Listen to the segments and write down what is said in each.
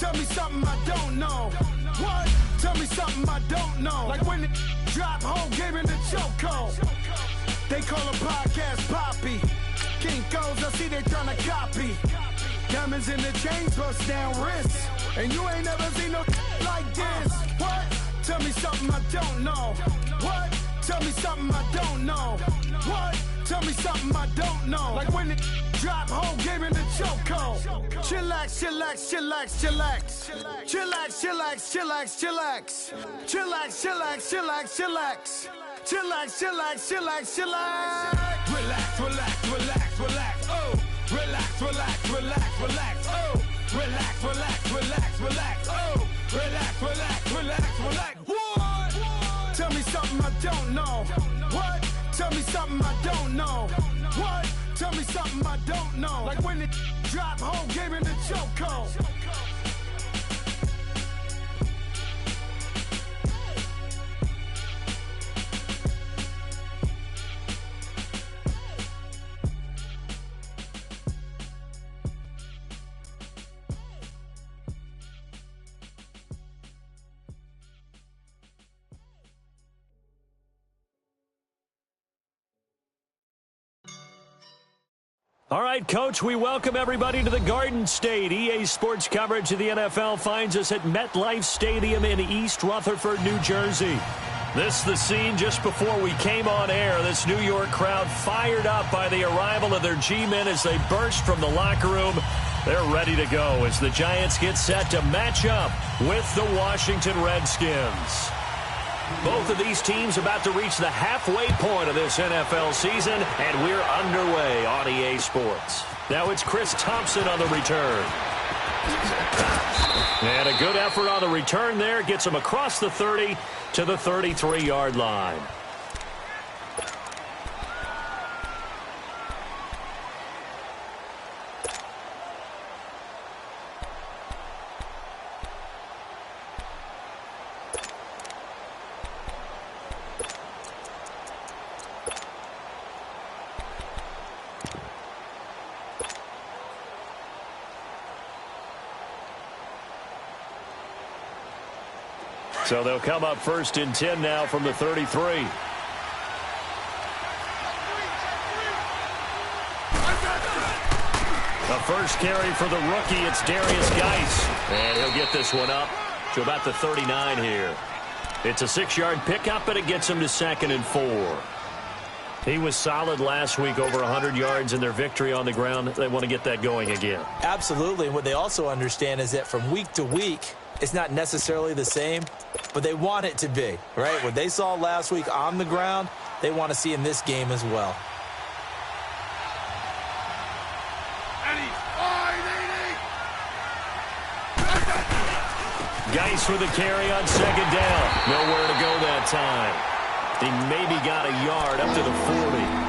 Tell me something I don't know. What? Tell me something I don't know. Like when it drop whole game in the chokehold. They call a podcast Poppy. Kinkos, I see they tryna copy. Diamonds in the chains, bust down wrists. And you ain't never seen no like this. What? Tell me something I don't know. What? Tell me something I don't know. What? Tell me something I don't know. Like when it drop whole game in the chokehold. Chillax, chillax, chillax, chillax. Chillax, chillax, chillax, chillax. Chillax, chillax, chillax, chillax. Chillax, chillax, chillax, chillax. Relax, relax, relax, relax. Oh. Relax, relax, relax, relax. Oh. Relax, relax, relax, relax. Oh. Relax, relax, relax, relax. What? Tell me something I don't know. What? Tell me something I don't know. What? Tell me something I don't know. Like when it drop whole game in the chokehold. All right, Coach, we welcome everybody to the Garden State. EA Sports coverage of the NFL finds us at MetLife Stadium in East Rutherford, New Jersey. This is the scene just before we came on air. This New York crowd fired up by the arrival of their G-men as they burst from the locker room. They're ready to go as the Giants get set to match up with the Washington Redskins. Both of these teams about to reach the halfway point of this NFL season, and we're underway on EA Sports. Now it's Chris Thompson on the return. And a good effort on the return there gets him across the 30 to the 33-yard line. So they'll come up 1st and 10 now from the 33. The first carry for the rookie, it's Darius Geis. And he'll get this one up to about the 39 here. It's a 6-yard pickup, and it gets him to 2nd and 4. He was solid last week, over 100 yards in their victory on the ground. They want to get that going again. Absolutely. And what they also understand is that from week to week, it's not necessarily the same, but they want it to be, right? What they saw last week on the ground, they want to see in this game as well. Geis for the carry on 2nd down. Nowhere to go that time. He maybe got a yard up to the 40.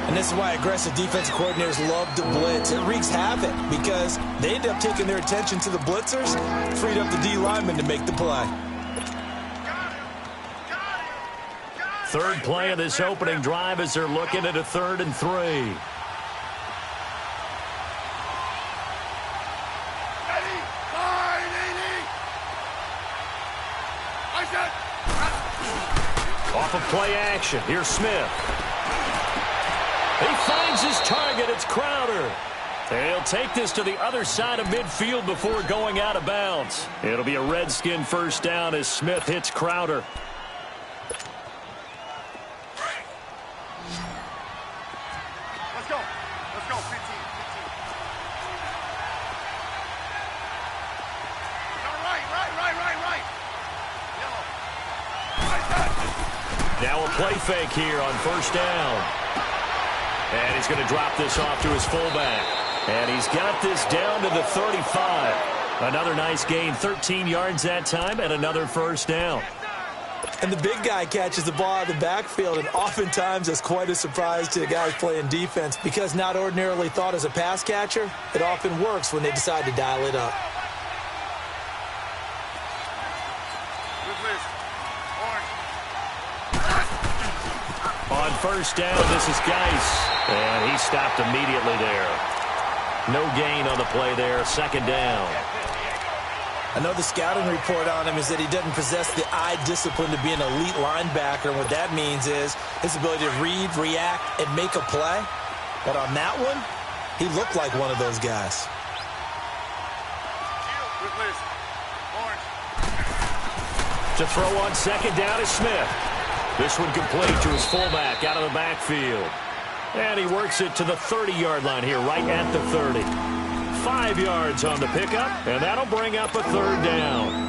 And this is why aggressive defensive coordinators love to blitz. It wreaks havoc because they end up taking their attention to the blitzers, freed up the D lineman to make the play. Third play of this opening drive as they're looking at a 3rd and 3. Off of play action. Here's Smith. He finds his target. It's Crowder. And he'll take this to the other side of midfield before going out of bounds. It'll be a Redskin first down as Smith hits Crowder. Let's go. Let's go. 15. Right. Yellow. Now a play fake here on 1st down. And he's going to drop this off to his fullback. And he's got this down to the 35. Another nice gain, 13 yards that time, and another 1st down. And the big guy catches the ball out of the backfield, and oftentimes that's quite a surprise to the guys playing defense because not ordinarily thought as a pass catcher, it often works when they decide to dial it up. On 1st down, this is Geis. And he stopped immediately there. No gain on the play there, 2nd down. I know the scouting report on him is that he doesn't possess the eye discipline to be an elite linebacker. And what that means is his ability to read, react, and make a play. But on that one, he looked like one of those guys. To throw on second down is Smith. This one complete to his fullback out of the backfield. And he works it to the 30-yard line here, right at the 30. 5 yards on the pickup, and that'll bring up a third down.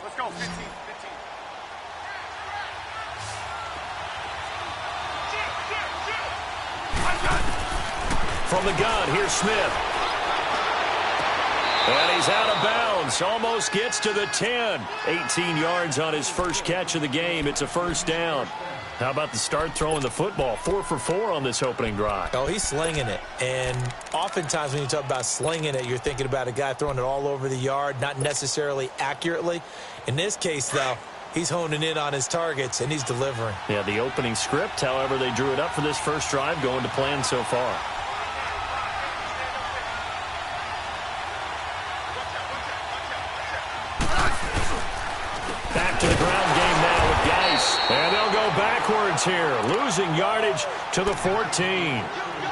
Let's go. 15. From the gun, here's Smith. And he's out of bounds. Almost gets to the 10. 18 yards on his first catch of the game. It's a first down. How about the start throwing the football? 4 for 4 on this opening drive. Oh, he's slinging it. And oftentimes when you talk about slinging it, you're thinking about a guy throwing it all over the yard, not necessarily accurately. In this case, though, he's honing in on his targets, and he's delivering. Yeah, the opening script, however, they drew it up for this first drive, going to plan so far. Back to the ground game now with Geis. And they'll go backwards here, losing yardage to the 14.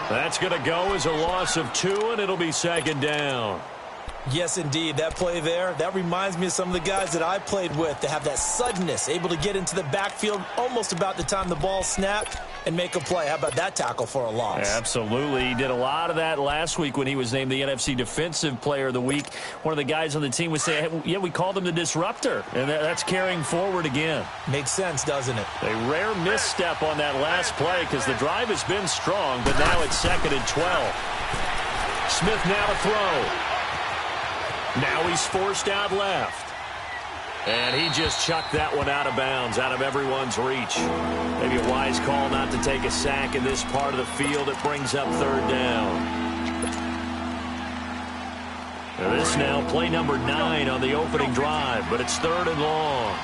That's going to go as a loss of 2, and it'll be second down. Yes, indeed. That play there, that reminds me of some of the guys that I played with to have that suddenness, able to get into the backfield almost about the time the ball snapped and make a play. How about that tackle for a loss? Absolutely. He did a lot of that last week when he was named the NFC Defensive Player of the Week. One of the guys on the team would say, hey, yeah, we called him the disruptor, and that's carrying forward again. Makes sense, doesn't it? A rare misstep on that last play because the drive has been strong, but now it's second and 12. Smith now to throw. Now he's forced out left. And he just chucked that one out of bounds, out of everyone's reach. Maybe a wise call not to take a sack in this part of the field. It brings up third down. And this now play number 9 on the opening drive, but it's third and long.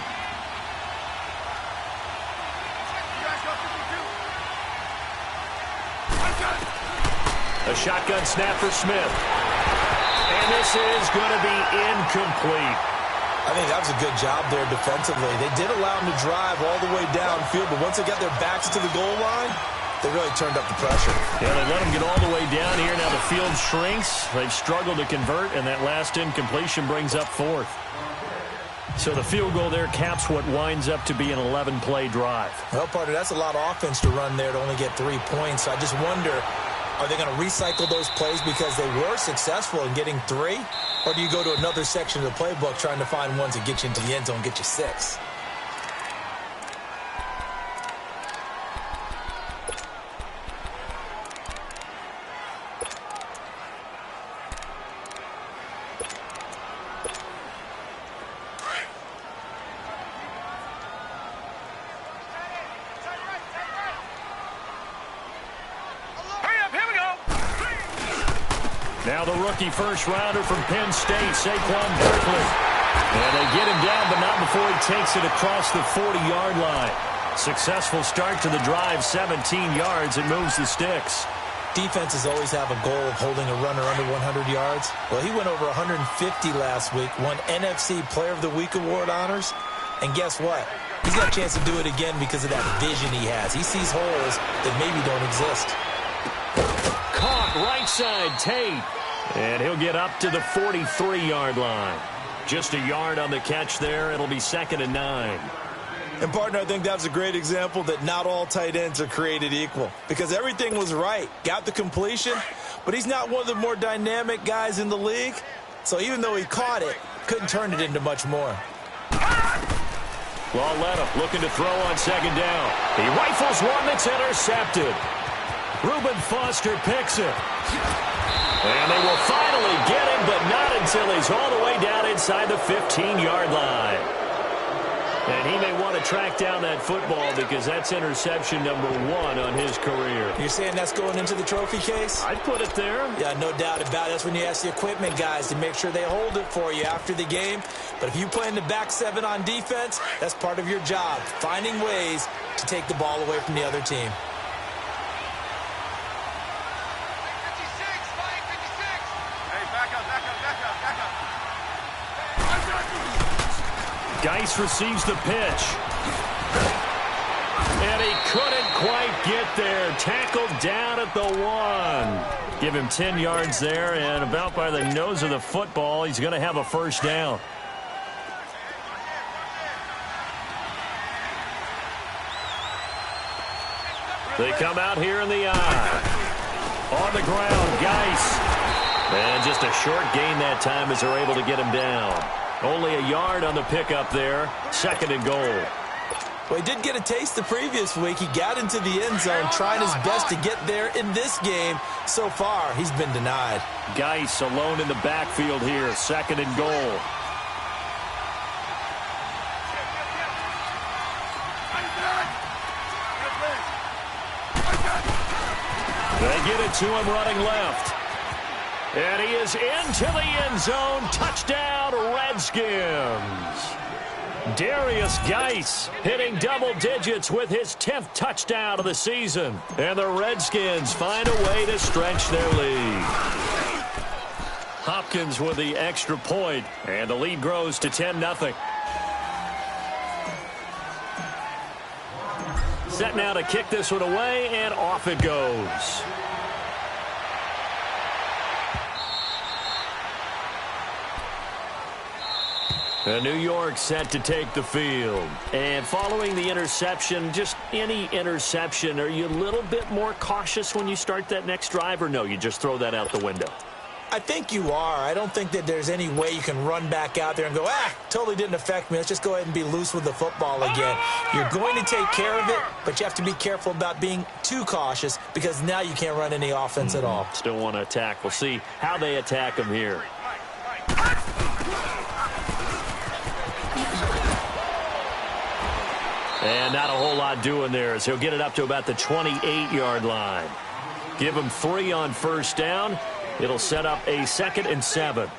A shotgun snap for Smith. And this is going to be incomplete. I think that was a good job there defensively. They did allow him to drive all the way downfield, but once they got their backs to the goal line, they really turned up the pressure. Yeah, they let him get all the way down here. Now the field shrinks. They've struggled to convert, and that last incompletion brings up fourth. So the field goal there caps what winds up to be an 11-play drive. Well, partner, that's a lot of offense to run there to only get 3 points. I just wonder, are they going to recycle those plays because they were successful in getting 3? Or do you go to another section of the playbook trying to find ones that get you into the end zone and get you 6? Now the rookie first-rounder from Penn State, Saquon Barkley. And they get him down, but not before he takes it across the 40-yard line. Successful start to the drive, 17 yards, and moves the sticks. Defenses always have a goal of holding a runner under 100 yards. Well, he went over 150 last week, won NFC Player of the Week award honors. And guess what? He's got a chance to do it again because of that vision he has. He sees holes that maybe don't exist. Caught right side, Tate. And he'll get up to the 43-yard line. Just a yard on the catch there. It'll be second and 9. And, partner, I think that was a great example that not all tight ends are created equal. Because everything was right. Got the completion, but he's not one of the more dynamic guys in the league. So even though he caught it, couldn't turn it into much more. Lauletta looking to throw on second down. He rifles one that's intercepted. Reuben Foster picks it. And they will finally get him, but not until he's all the way down inside the 15-yard line. And he may want to track down that football because that's interception number 1 on his career. You're saying that's going into the trophy case? I'd put it there. Yeah, no doubt about it. That's when you ask the equipment guys to make sure they hold it for you after the game. But if you play in the back 7 on defense, that's part of your job, finding ways to take the ball away from the other team. Geis receives the pitch. And he couldn't quite get there. Tackled down at the 1. Give him 10 yards there, and about by the nose of the football, he's going to have a first down. They come out here in the eye. On the ground, Geis. And just a short gain that time as they're able to get him down. Only a yard on the pickup there. 2nd and goal. Well, he did get a taste the previous week. He got into the end zone, trying his best to get there in this game. So far, he's been denied. Geis alone in the backfield here. 2nd and goal. They get it to him running left. And he is into the end zone. Touchdown, Redskins. Darius Geis hitting double digits with his 10th touchdown of the season. And the Redskins find a way to stretch their lead. Hopkins with the extra point, and the lead grows to 10-0. Set now to kick this one away, and off it goes. And New York set to take the field. And following the interception, just any interception, are you a little bit more cautious when you start that next drive, or no, you just throw that out the window? I think you are. I don't think that there's any way you can run back out there and go, totally didn't affect me. Let's just go ahead and be loose with the football again. You're going to take care of it, but you have to be careful about being too cautious because now you can't run any offense at all. Still want to attack. We'll see how they attack him here. And not a whole lot doing there as he'll get it up to about the 28-yard line. Give him 3 on first down. It'll set up a 2nd and 7.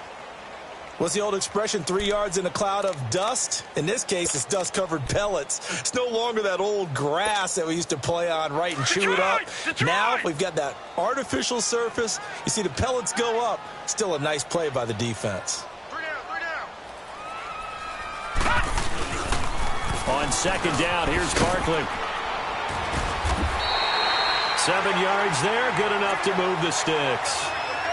What's the old expression, 3 yards in a cloud of dust? In this case, it's dust-covered pellets. It's no longer that old grass that we used to play on, right, and chew it up. Now we've got that artificial surface. You see the pellets go up. Still a nice play by the defense. On 2nd down, here's Barkley. 7 yards there, good enough to move the sticks.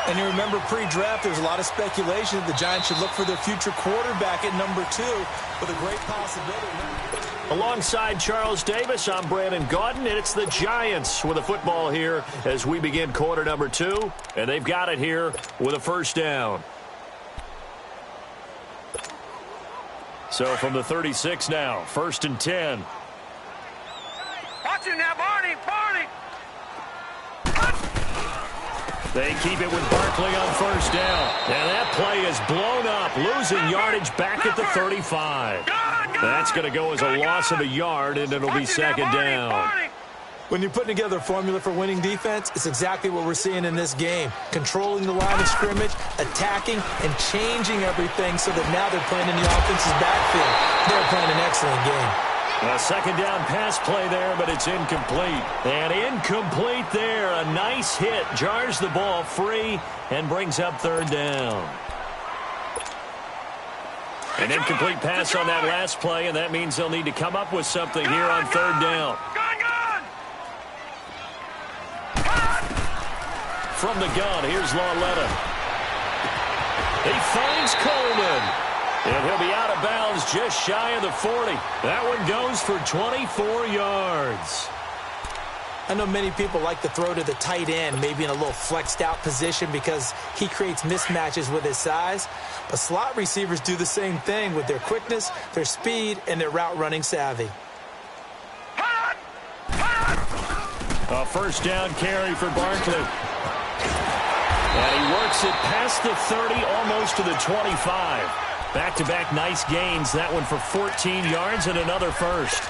And you remember pre-draft, there's a lot of speculation that the Giants should look for their future quarterback at number 2 with a great possibility. Alongside Charles Davis, I'm Brandon Gaudin, and it's the Giants with a football here as we begin quarter number 2. And they've got it here with a first down. So from the 36 now, 1st and 10. Watch it now, Barney! They keep it with Barkley on first down. And that play is blown up, losing yardage back at the 35. That's going to go as a loss of a yard, and it'll be 2nd down. When you're putting together a formula for winning defense, it's exactly what we're seeing in this game. Controlling the line of scrimmage, attacking, and changing everything so that now they're playing in the offense's backfield. They're playing an excellent game. A 2nd down pass play there, but it's incomplete. And incomplete there. A nice hit. Jars the ball free and brings up 3rd down. An incomplete pass on that last play, and that means they'll need to come up with something here on 3rd down. From the gun, here's Lauletta. He finds Coleman. And he'll be out of bounds just shy of the 40. That one goes for 24 yards. I know many people like to throw to the tight end, maybe in a little flexed out position because he creates mismatches with his size. But slot receivers do the same thing with their quickness, their speed, and their route running savvy. A first down carry for Barkley. And he works works it past the 30, almost to the 25. Back-to-back nice gains. That one for 14 yards and another first.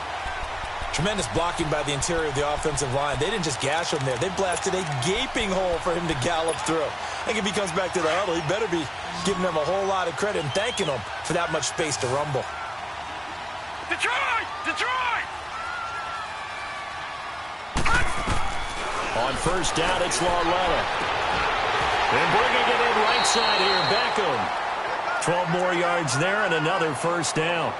Tremendous blocking by the interior of the offensive line. They didn't just gash him there. They blasted a gaping hole for him to gallop through. I think if he comes back to the huddle, he better be giving them a whole lot of credit and thanking them for that much space to rumble. Detroit! Detroit! On first down, it's Lauletta. And bringing it in right side here, Beckham. 12 more yards there and another first down.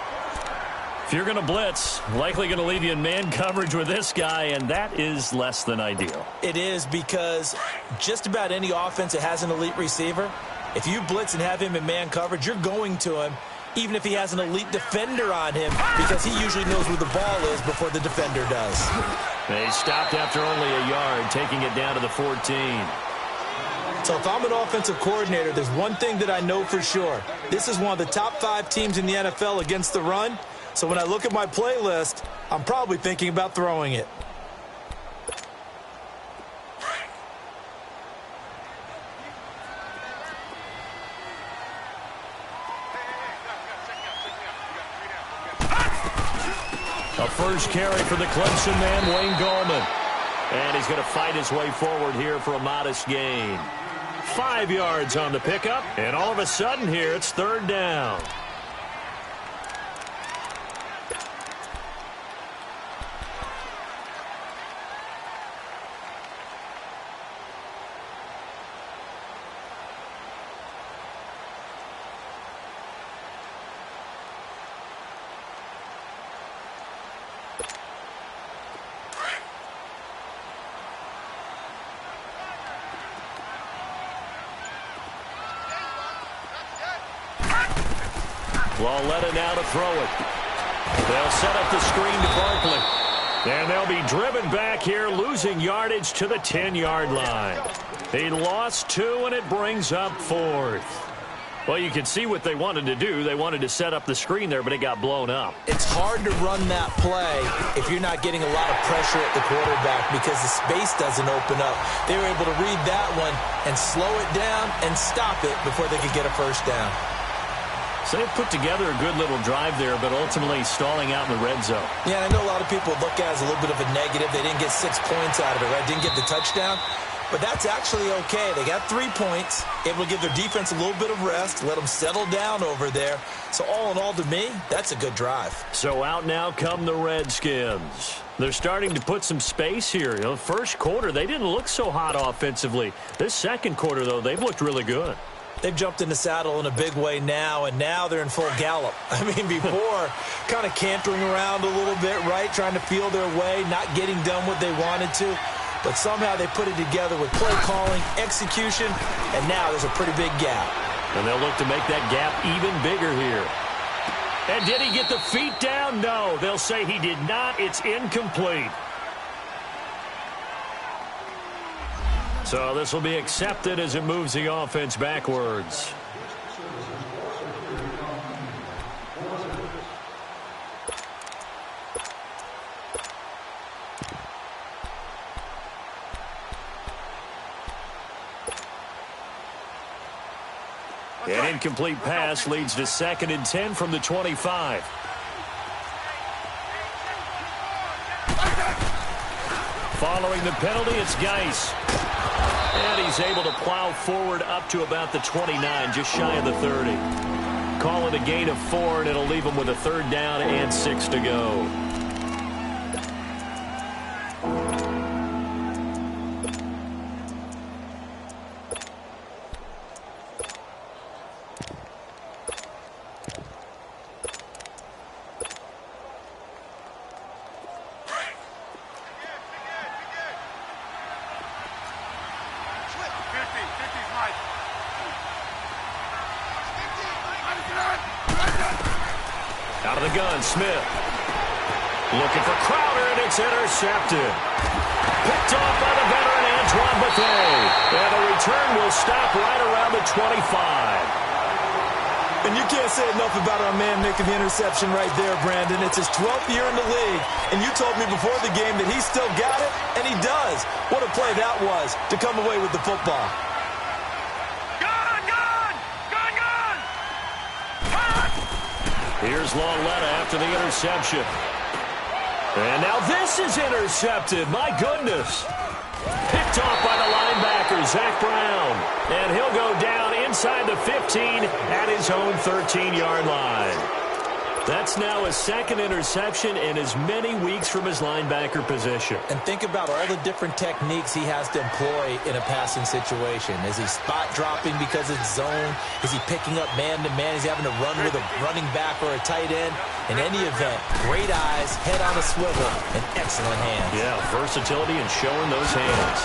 If you're going to blitz, likely going to leave you in man coverage with this guy, and that is less than ideal. It is, because just about any offense that has an elite receiver, if you blitz and have him in man coverage, you're going to him, even if he has an elite defender on him, because he usually knows where the ball is before the defender does. They stopped after only a yard, taking it down to the 14. So if I'm an offensive coordinator, there's one thing that I know for sure. This is one of the top 5 teams in the NFL against the run. So when I look at my playlist, I'm probably thinking about throwing it. A first carry for the Clemson man, Wayne Gallman. And he's going to fight his way forward here for a modest gain. 5 yards on the pickup, and all of a sudden here it's third down. Lauletta now to throw it. They'll set up the screen to Barkley. And they'll be driven back here, losing yardage to the 10-yard line. He lost 2, and it brings up 4th. Well, you can see what they wanted to do. They wanted to set up the screen there, but it got blown up. It's hard to run that play if you're not getting a lot of pressure at the quarterback because the space doesn't open up. They were able to read that one and slow it down and stop it before they could get a first down. So they put together a good little drive there, but ultimately stalling out in the red zone. Yeah, I know a lot of people look at it as a little bit of a negative. They didn't get 6 points out of it, right? Didn't get the touchdown. But that's actually okay. They got 3 points, able to give their defense a little bit of rest, let them settle down over there. So all in all, to me, that's a good drive. So out now come the Redskins. They're starting to put some space here. You know, first quarter, they didn't look so hot offensively. This second quarter, though, they've looked really good. They've jumped in the saddle in a big way now, and now they're in full gallop. I mean, before, kind of cantering around a little bit, right, trying to feel their way, not getting done what they wanted to. But somehow they put it together with play calling, execution, and now there's a pretty big gap. And they'll look to make that gap even bigger here. And did he get the feet down? No, they'll say he did not. It's incomplete. So this will be accepted as it moves the offense backwards. An incomplete pass leads to 2nd and 10 from the 25. Following the penalty, it's Geis. And he's able to plow forward up to about the 29, just shy of the 30. Call it a gain of 4, and it'll leave him with a 3rd down and 6 to go. Out of the gun, Smith. Looking for Crowder, and it's intercepted. Picked off by the veteran Antoine Bethea. And the return will stop right around the 25. And you can't say enough about our man making the interception right there, Brandon. It's his 12th year in the league, and you told me before the game that he still got it, and he does. What a play that was to come away with the football. Here's Lauletta after the interception. And now this is intercepted. My goodness. Picked off by the linebacker, Zach Brown. And he'll go down inside the 15 at his own 13-yard line. That's now his second interception in as many weeks from his linebacker position. And think about all the different techniques he has to employ in a passing situation. Is he spot dropping because it's zone? Is he picking up man-to-man? Is he having to run with a running back or a tight end? In any event, great eyes, head on a swivel, and excellent hands. Yeah, versatility and showing those hands.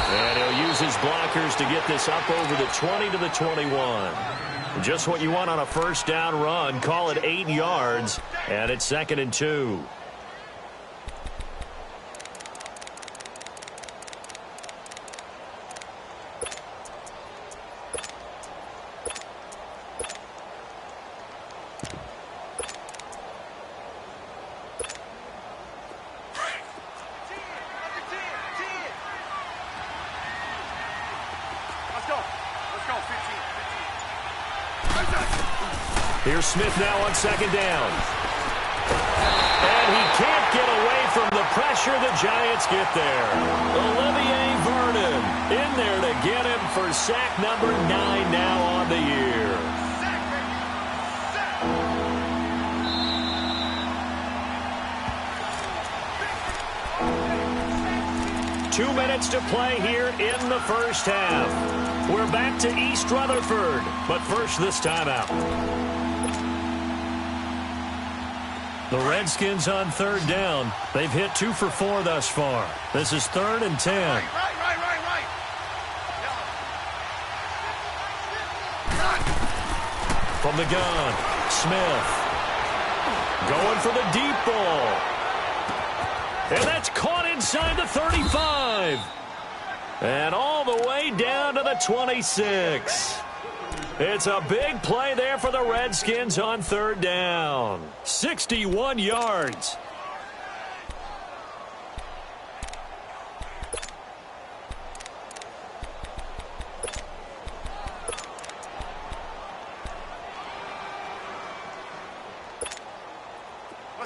And he'll use his blockers to get this up over the 20 to the 21. Just what you want on a first down run. Call it 8 yards, and it's 2nd and 2. Here's Smith now on 2nd down. And he can't get away from the pressure. The Giants get there. Olivier Vernon in there to get him for sack number 9 now on the year. 2 minutes to play here in the first half. We're back to East Rutherford, but first this timeout. The Redskins on 3rd down. They've hit 2 for 4 thus far. This is 3rd and 10. Right. From the gun, Smith. Going for the deep ball. And that's caught inside the 35. And all the way down to the 26. It's a big play there for the Redskins on 3rd down. 61 yards.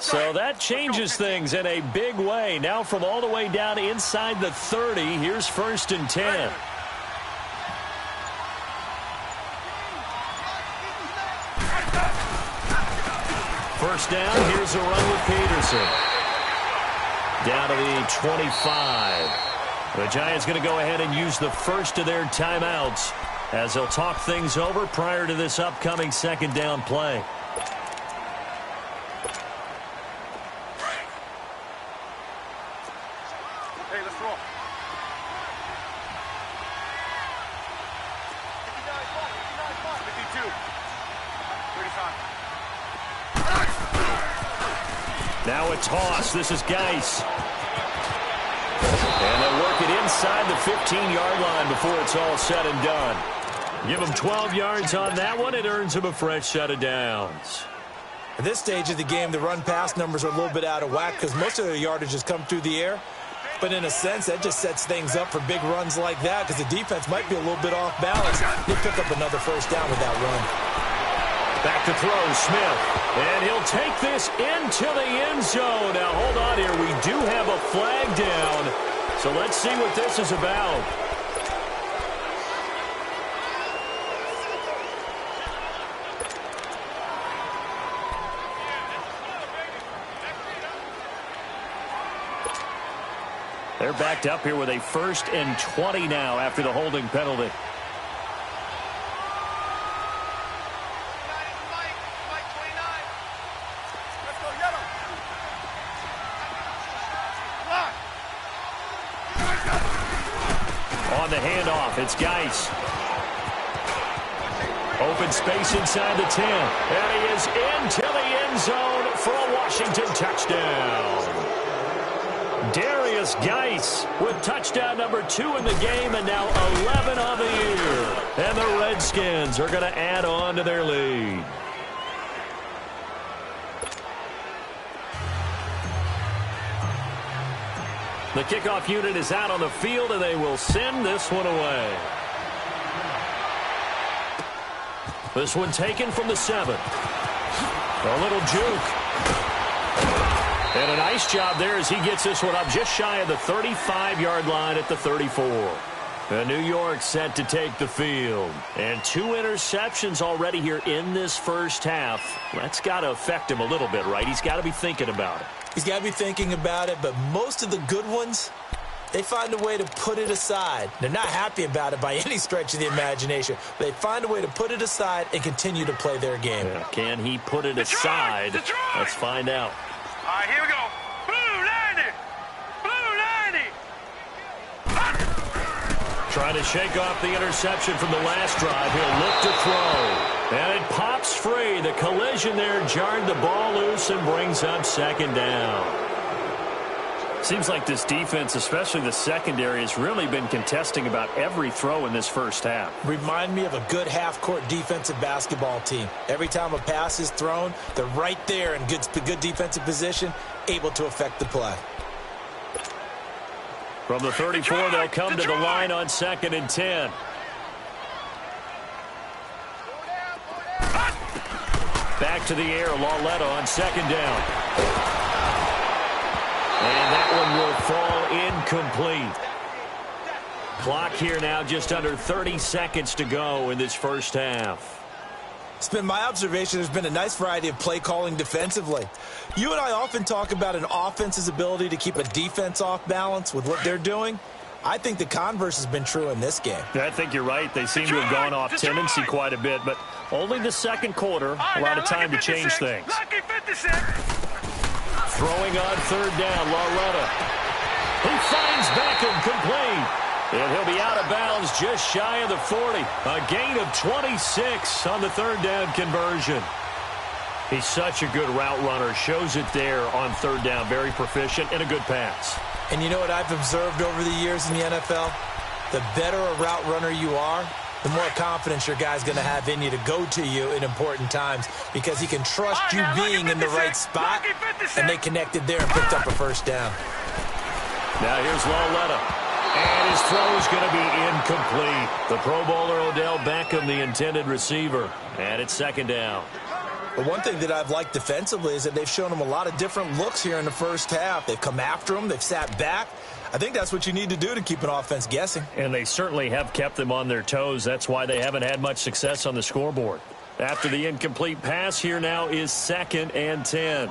So that changes things in a big way. Now from all the way down inside the 30, here's 1st and 10. First down, here's a run with Peterson. Down to the 25. The Giants going to go ahead and use the first of their timeouts as they'll talk things over prior to this upcoming 2nd down play. Okay, let's roll. 52. 35. Now a toss. This is Geis. And they'll work it inside the 15-yard line before it's all said and done. Give them 12 yards on that one. It earns them a fresh set of downs. At this stage of the game, the run-pass numbers are a little bit out of whack because most of the yardage has come through the air. But in a sense, that just sets things up for big runs like that because the defense might be a little bit off balance. He'll pick up another first down with that run. Back to throw, Smith. And he'll take this into the end zone. Now, hold on here. We do have a flag down. So let's see what this is about. They're backed up here with a 1st and 20 now after the holding penalty. On the handoff, it's Geis. Open space inside the 10. And he is into the end zone for a Washington touchdown. Darius Geis with touchdown number 2 in the game and now 11 on the year. And the Redskins are going to add on to their lead. The kickoff unit is out on the field, and they will send this one away. This one taken from the 7. A little juke. And a nice job there as he gets this one up just shy of the 35-yard line at the 34. New York set to take the field. And 2 interceptions already here in this first half. That's got to affect him a little bit, right? He's got to be thinking about it. He's got to be thinking about it, but most of the good ones, they find a way to put it aside. They're not happy about it by any stretch of the imagination. They find a way to put it aside and continue to play their game. Yeah, can he put it aside? Detroit! Let's find out. All right, here we go. Blue 90. Blue 90. Trying to shake off the interception from the last drive. He'll look to throw. And it pops free. The collision there jarred the ball loose and brings up second down. Seems like this defense, especially the secondary, has really been contesting about every throw in this first half. Remind me of a good half-court defensive basketball team. Every time a pass is thrown, they're right there in good defensive position, able to affect the play. From the 34, they'll come to the line on 2nd and 10. Back to the air, Lauletta on 2nd down. And that one will fall incomplete. Clock here now just under 30 seconds to go in this first half. It's been my observation there's been a nice variety of play calling defensively. You and I often talk about an offense's ability to keep a defense off balance with what they're doing. I think the converse has been true in this game. I think you're right. They seem to have gone off tendency quite a bit, but only the second quarter, a lot of time to change things. Throwing on 3rd down, Lauletta. He finds Beckham complete. And he'll be out of bounds just shy of the 40. A gain of 26 on the 3rd down conversion. He's such a good route runner. Shows it there on 3rd down. Very proficient and a good pass. And you know what I've observed over the years in the NFL? The better a route runner you are, the more confidence your guy's going to have in you to go to you in important times because he can trust you being in the right spot, and they connected there and picked up a first down. Now here's Lauletta. And his throw is going to be incomplete. The Pro Bowler Odell Beckham, the intended receiver. And it's 2nd down. But one thing that I've liked defensively is that they've shown him a lot of different looks here in the first half. They've come after him. They've sat back. I think that's what you need to do to keep an offense guessing. And they certainly have kept them on their toes. That's why they haven't had much success on the scoreboard. After the incomplete pass, here now is 2nd and 10.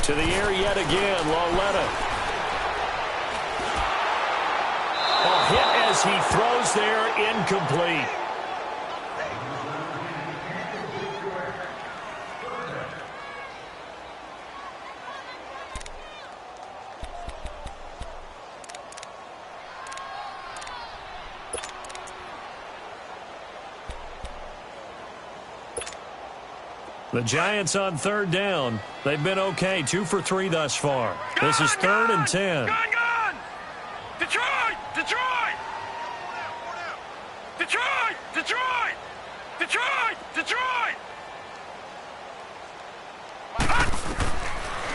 To the air yet again, Lauletta. A hit as he throws there, incomplete. The Giants on 3rd down. They've been okay, 2 for 3 thus far. This is 3rd and 10. Gun! Detroit! Detroit! Detroit! Detroit! Detroit! Detroit!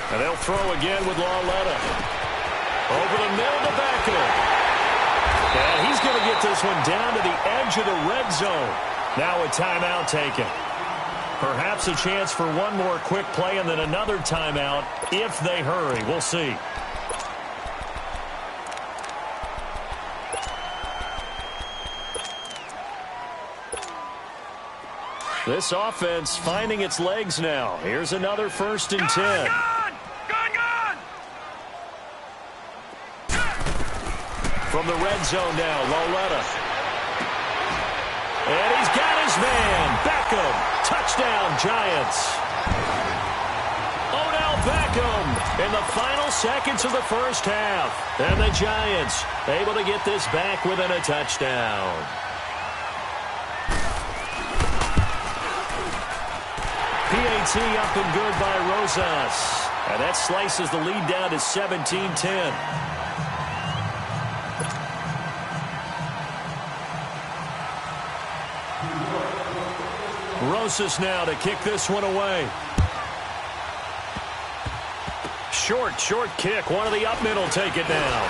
And they'll throw again with Lauletta. Over the middle to Beckham. And he's going to get this one down to the edge of the red zone. Now a timeout taken. Perhaps a chance for one more quick play and then another timeout if they hurry. We'll see. This offense finding its legs now. Here's another 1st and 10. Gun! From the red zone now, Lauletta. And he's got his man, Beckham. Touchdown, Giants. Odell Beckham in the final seconds of the first half. And the Giants able to get this back within a touchdown. PAT up and good by Rosas. And that slices the lead down to 17-10. Rosas now to kick this one away. Short kick. One of the up middle take it down.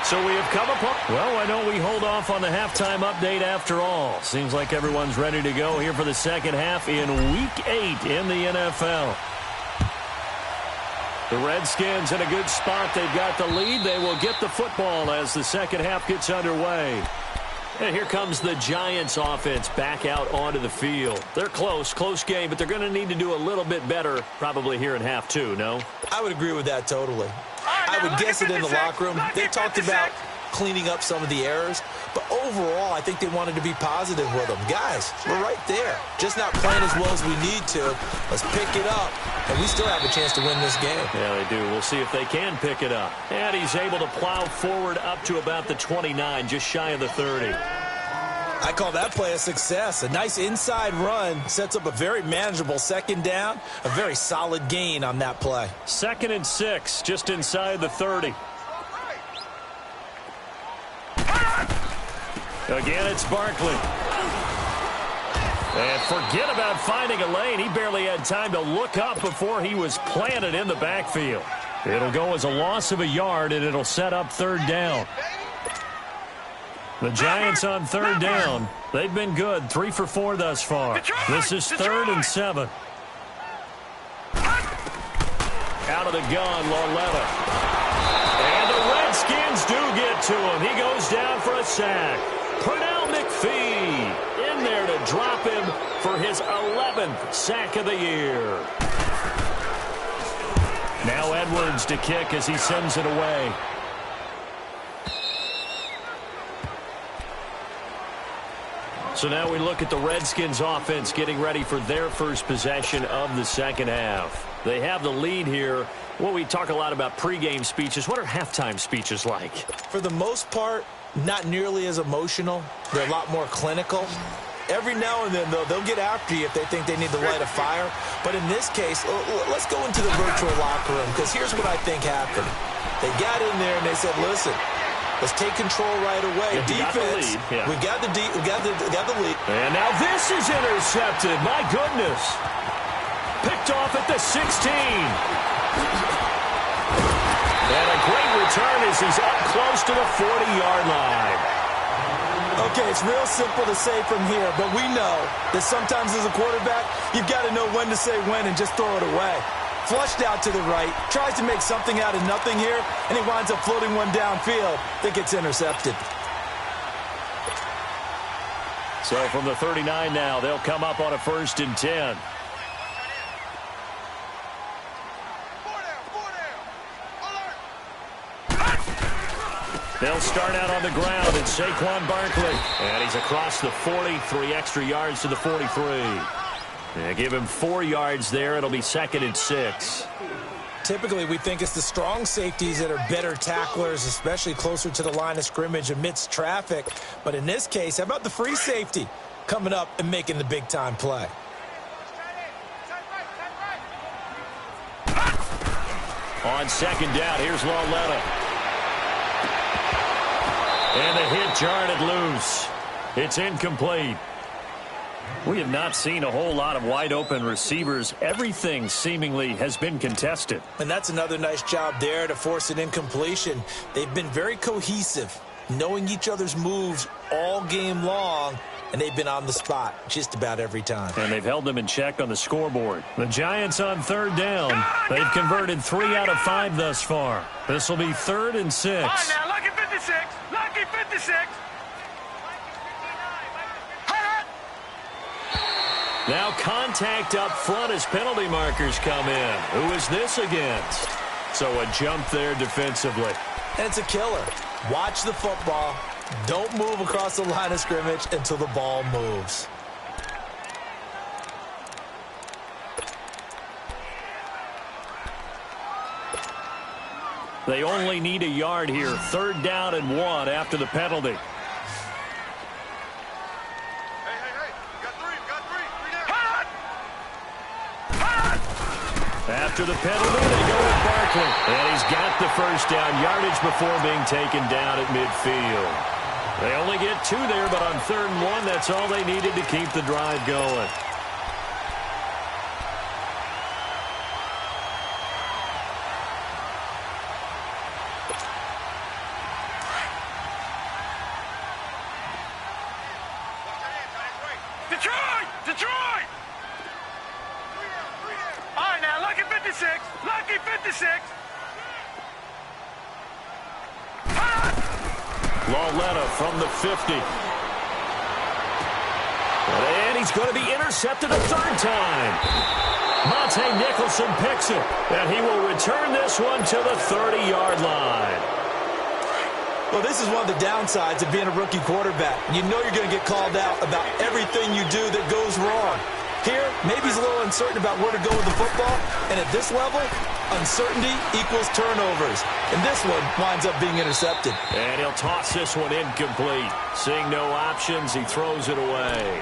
So we have come upon... Well, why don't we hold off on the halftime update after all? Seems like everyone's ready to go here for the second half in Week 8 in the NFL. The Redskins in a good spot. They've got the lead. They will get the football as the second half gets underway. And here comes the Giants offense back out onto the field. They're close game, but they're going to need to do a little bit better probably here in half two, no? I would agree with that totally. I would guess it in the locker room. They talked about cleaning up some of the errors, but overall, I think they wanted to be positive with them. Guys, we're right there. Just not playing as well as we need to. Let's pick it up, and we still have a chance to win this game. Yeah, they do. We'll see if they can pick it up. And he's able to plow forward up to about the 29, just shy of the 30. I call that play a success. A nice inside run sets up a very manageable second down. A very solid gain on that play. 2nd and 6, just inside the 30. Again, it's Barkley. And forget about finding a lane. He barely had time to look up before he was planted in the backfield. It'll go as a loss of a yard, and it'll set up 3rd down. The Giants on 3rd down. They've been good, 3 for 4 thus far. This is 3rd and 7. Out of the gun, Lauletta. And the Redskins do get to him. He goes down for a sack. Pernell McPhee in there to drop him for his 11th sack of the year. Now Edwards to kick as he sends it away. So now we look at the Redskins offense getting ready for their first possession of the second half. They have the lead here. Well, we talk a lot about pregame speeches. What are halftime speeches like? For the most part, not nearly as emotional. They're a lot more clinical. Every now and then, though, they'll get after you if they think they need to light a fire. But in this case, let's go into the virtual locker room, because here's what I think happened. They got in there and they said, listen, let's take control right away. Defense, we got the lead. And now this is intercepted. My goodness. Picked off at the 16. And a great return as he's up close to the 40-yard line. Okay, it's real simple to say from here, but we know that sometimes as a quarterback, you've got to know when to say when and just throw it away. Flushed out to the right, tries to make something out of nothing here, and he winds up floating one downfield that gets intercepted. So from the 39 now, they'll come up on a 1st and 10. They'll start out on the ground, and Saquon Barkley. And he's across the 40, 3 extra yards to the 43. And give him 4 yards there. It'll be 2nd and 6. Typically, we think it's the strong safeties that are better tacklers, especially closer to the line of scrimmage amidst traffic. But in this case, how about the free safety coming up and making the big-time play? On 2nd down, here's Lauletta. And the hit jarred loose. It's incomplete. We have not seen a whole lot of wide-open receivers. Everything seemingly has been contested. And that's another nice job there to force an incompletion. They've been very cohesive, knowing each other's moves all game long, and they've been on the spot just about every time. And they've held them in check on the scoreboard. The Giants on 3rd down. They've converted 3 out of 5 thus far. This will be 3rd and 6. All right, now, lucky 56. Lucky 56. Now contact up front as penalty markers come in. Who is this against? So a jump there defensively. And it's a killer. Watch the football. Don't move across the line of scrimmage until the ball moves. They only need a yard here. 3rd down and 1 after the penalty. After the penalty, they go with Barkley. And he's got the 1st down yardage before being taken down at midfield. They only get 2 there, but on 3rd and 1, that's all they needed to keep the drive going. 56. Lucky 56. Lauletta from the 50. And he's going to be intercepted a third time. Monte Nicholson picks it, and he will return this one to the 30-yard line. Well, this is one of the downsides of being a rookie quarterback. You know you're going to get called out about everything you do that goes wrong. Here, maybe he's a little uncertain about where to go with the football, and at this level, uncertainty equals turnovers. And this one winds up being intercepted. And he'll toss this one incomplete. Seeing no options, he throws it away.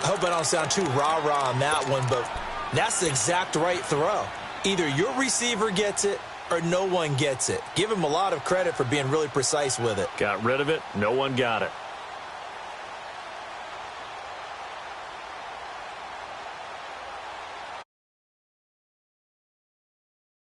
I hope I don't sound too rah-rah on that one, but that's the exact right throw. Either your receiver gets it or no one gets it. Give him a lot of credit for being really precise with it. Got rid of it. No one got it.